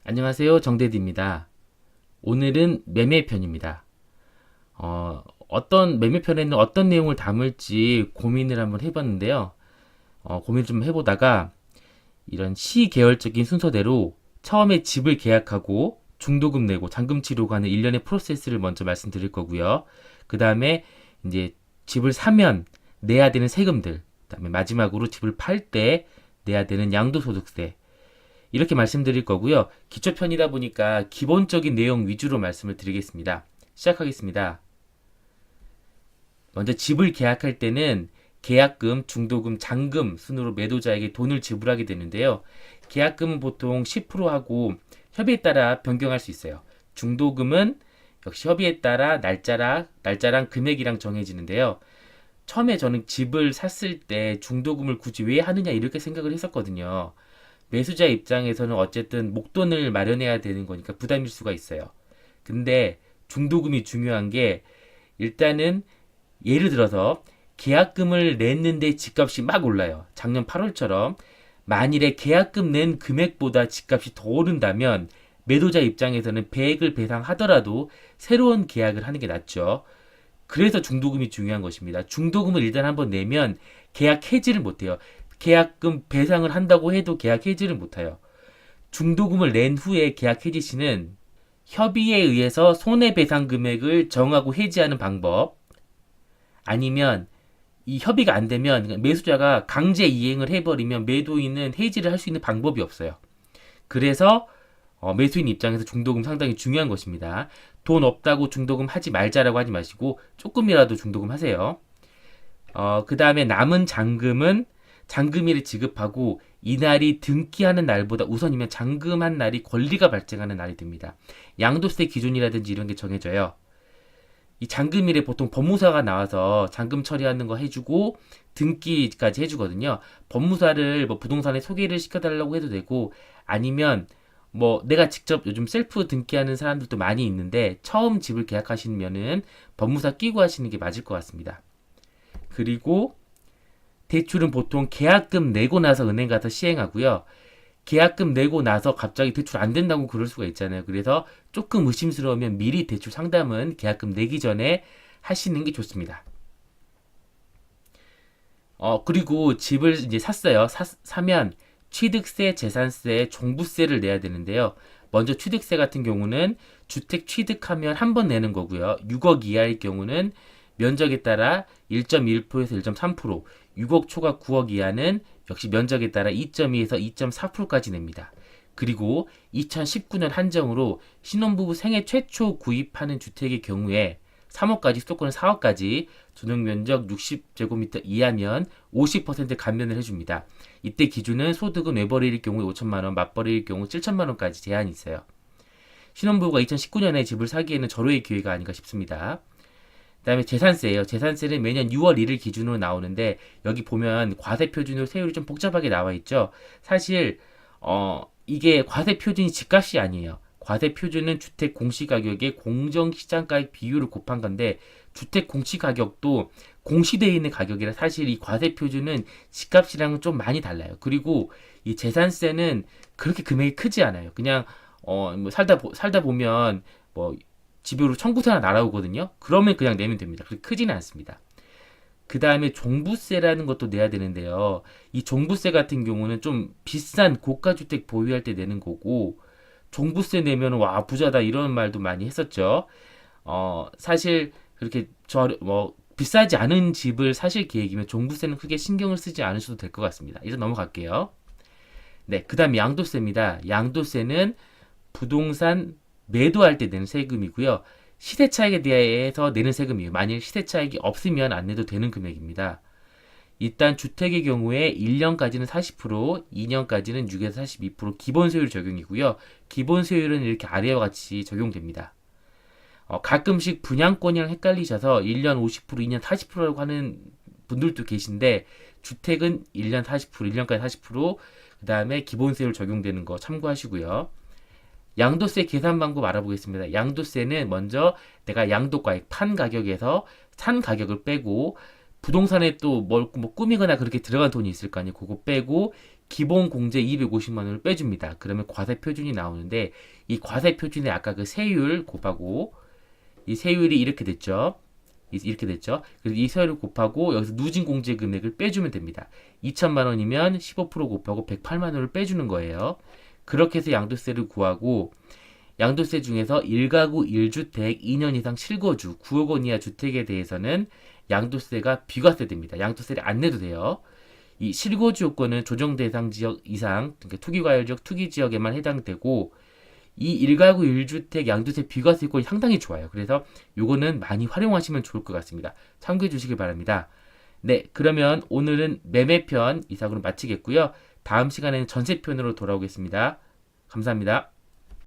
안녕하세요. 정대디입니다. 오늘은 매매편입니다. 어떤 매매편에는 어떤 내용을 담을지 고민을 한번 해봤는데요. 고민 좀 해보다가 이런 시계열적인 순서대로 처음에 집을 계약하고 중도금 내고 잔금 치르고 하는 일련의 프로세스를 먼저 말씀드릴 거고요. 그 다음에 이제 집을 사면 내야 되는 세금들, 그 다음에 마지막으로 집을 팔 때 내야 되는 양도소득세, 이렇게 말씀드릴 거고요. 기초편이다 보니까 기본적인 내용 위주로 말씀을 드리겠습니다. 시작하겠습니다. 먼저 집을 계약할 때는 계약금, 중도금, 잔금 순으로 매도자에게 돈을 지불하게 되는데요. 계약금은 보통 10%하고 협의에 따라 변경할 수 있어요. 중도금은 역시 협의에 따라 날짜랑 금액이랑 정해지는데요. 처음에 저는 집을 샀을 때 중도금을 굳이 왜 하느냐 이렇게 생각을 했었거든요. 매수자 입장에서는 어쨌든 목돈을 마련해야 되는 거니까 부담일 수가 있어요. 근데 중도금이 중요한 게 일단은 예를 들어서 계약금을 냈는데 집값이 막 올라요. 작년 8월처럼 만일에 계약금 낸 금액보다 집값이 더 오른다면 매도자 입장에서는 배액을 배상하더라도 새로운 계약을 하는 게 낫죠. 그래서 중도금이 중요한 것입니다. 중도금을 일단 한번 내면 계약 해지를 못해요. 계약금 배상을 한다고 해도 계약 해지를 못해요. 중도금을 낸 후에 계약 해지 시는 협의에 의해서 손해배상 금액을 정하고 해지하는 방법, 아니면 이 협의가 안 되면 매수자가 강제 이행을 해버리면 매도인은 해지를 할 수 있는 방법이 없어요. 그래서 매수인 입장에서 중도금 상당히 중요한 것입니다. 돈 없다고 중도금 하지 말자라고 하지 마시고 조금이라도 중도금 하세요. 그 다음에 남은 잔금은 잔금일을 지급하고 이날이 등기하는 날보다 우선이면 잔금한 날이 권리가 발생하는 날이 됩니다. 양도세 기준이라든지 이런 게 정해져요. 이 잔금일에 보통 법무사가 나와서 잔금 처리하는 거 해주고 등기까지 해주거든요. 법무사를 뭐 부동산에 소개를 시켜달라고 해도 되고, 아니면 뭐 내가 직접 요즘 셀프 등기하는 사람들도 많이 있는데 처음 집을 계약하시면은 법무사 끼고 하시는 게 맞을 것 같습니다. 그리고 대출은 보통 계약금 내고 나서 은행 가서 시행하고요. 계약금 내고 나서 갑자기 대출 안 된다고 그럴 수가 있잖아요. 그래서 조금 의심스러우면 미리 대출 상담은 계약금 내기 전에 하시는 게 좋습니다. 그리고 집을 이제 샀어요. 사면 취득세, 재산세, 종부세를 내야 되는데요. 먼저 취득세 같은 경우는 주택 취득하면 한 번 내는 거고요. 6억 이하의 경우는 면적에 따라 1.1%에서 1.3%, 6억 초과 9억 이하는 역시 면적에 따라 2.2에서 2.4%까지 냅니다. 그리고 2019년 한정으로 신혼부부 생애 최초 구입하는 주택의 경우에 3억까지, 수도권은 4억까지 전용면적 60제곱미터 이하면 50% 감면을 해줍니다. 이때 기준은 소득은 외벌이일 경우에 5천만원, 맞벌이일 경우 7천만원까지 제한이 있어요. 신혼부부가 2019년에 집을 사기에는 절호의 기회가 아닌가 싶습니다. 그 다음에 재산세예요. 재산세는 매년 6월 1일 기준으로 나오는데 여기 보면 과세표준으로 세율이 좀 복잡하게 나와 있죠. 사실 이게 과세표준이 집값이 아니에요. 과세표준은 주택 공시가격의 공정시장가액 비율을 곱한 건데 주택 공시가격도 공시되어 있는 가격이라 사실 이 과세표준은 집값이랑은 좀 많이 달라요. 그리고 이 재산세는 그렇게 금액이 크지 않아요. 그냥 뭐 살다 보면 뭐 집으로 청구세 하나 날아오거든요. 그러면 그냥 내면 됩니다. 그렇게 크지는 않습니다. 그 다음에 종부세라는 것도 내야 되는데요. 이 종부세 같은 경우는 좀 비싼 고가주택 보유할 때 내는 거고, 종부세 내면 와 부자다 이런 말도 많이 했었죠. 사실 그렇게 비싸지 않은 집을 사실 계획이면 종부세는 크게 신경을 쓰지 않으셔도 될 것 같습니다. 이제 넘어갈게요. 네, 그 다음 양도세입니다. 양도세는 부동산 매도할 때 내는 세금이고요. 시세 차익에 대해서 내는 세금이에요. 만일 시세 차익이 없으면 안 내도 되는 금액입니다. 일단 주택의 경우에 1년까지는 40%, 2년까지는 6에서 42% 기본 세율 적용이고요. 기본 세율은 이렇게 아래와 같이 적용됩니다. 가끔씩 분양권이랑 헷갈리셔서 1년 50%, 2년 40%라고 하는 분들도 계신데 주택은 1년 40%, 1년까지 40%, 그 다음에 기본 세율 적용되는 거 참고하시고요. 양도세 계산 방법 알아보겠습니다. 양도세는 먼저 내가 양도가액 판 가격에서 산 가격을 빼고 부동산에 또 뭐 꾸미거나 그렇게 들어간 돈이 있을 거 아니에요. 그거 빼고 기본 공제 250만 원을 빼줍니다. 그러면 과세 표준이 나오는데 이 과세 표준에 아까 그 세율 곱하고 이 세율이 이렇게 됐죠. 이렇게 됐죠. 그래서 이 세율을 곱하고 여기서 누진 공제 금액을 빼주면 됩니다. 2천만 원이면 15% 곱하고 108만 원을 빼주는 거예요. 그렇게 해서 양도세를 구하고 양도세 중에서 1가구 1주택 2년 이상 실거주 9억 원 이하 주택에 대해서는 양도세가 비과세됩니다. 양도세를 안 내도 돼요. 이 실거주 요건은 조정 대상 지역 이상, 그러니까 투기과열 지역, 투기 지역에만 해당되고 이 1가구 1주택 양도세 비과세권이 상당히 좋아요. 그래서 요거는 많이 활용하시면 좋을 것 같습니다. 참고해 주시기 바랍니다. 네, 그러면 오늘은 매매편 이상으로 마치겠고요. 다음 시간에는 전세편으로 돌아오겠습니다. 감사합니다.